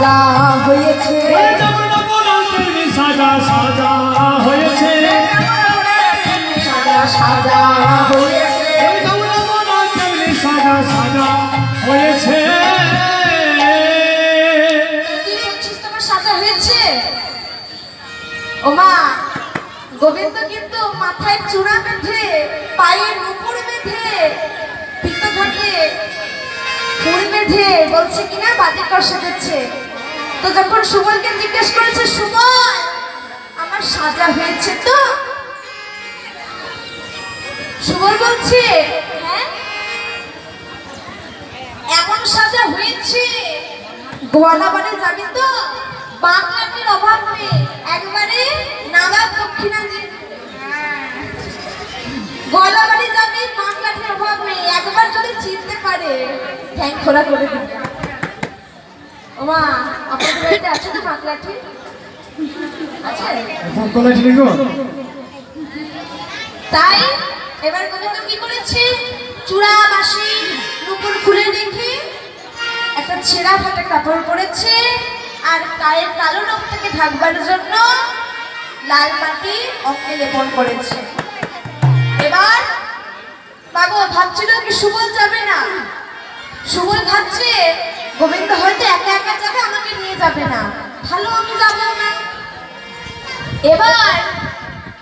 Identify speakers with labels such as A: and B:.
A: সাজা হয়েছে,
B: সাজা সাজা হয়েছে,
A: সাজা সাজা হয়েছে,
B: সাজা সাজা হয়েছে।
A: তুই বলছিস তোমার সাজা হয়েছে? ও মা, গোবিন্দ কিন্তু মাথায় চূড়া বেঁধে, পায়ে নুপুর বেঁধে, পিত্ত থাকে ফুল বেঁধে বলছে কিনা বাজি কষে দিচ্ছে। তো যখন সুমনকে জিজ্ঞেস করেছে, সুমন আমার সাজা হয়েছে তো? সুমন বলছে হ্যাঁ, এমন সাজা হয়েছে, গোয়ালা বাড়ি যাবি তো? বাংলাটির অভাব নেই, একবারে নাগা দক্ষিণা গোয়ালা বাড়ি যাবি, বাংলাটির অভাব নেই, একবার যদি চিনতে পারে ঠ্যাং খোলা করে দিবে। ওমা, আপনাদের বাড়িতে আছে তো বাংলাটি? আছে? তাই এবার গোবিন্দ কি করেছে, চূড়া বাঁশি নুপুর খুলে রেখে একটা ছেঁড়া ফাটা কাপড় পরেছে, আর গায়ের কালো রং থেকে ঢাকবার জন্য লাল মাটি অঙ্গে লেপন করেছে। এবার বাবু ভাবছিল কি সুবল যাবে না, সুবল ভাবছে গোবিন্দ হয়তো একা একা যাবে, আমাকে নিয়ে যাবে না, ভালো আমি যাবো না। এবার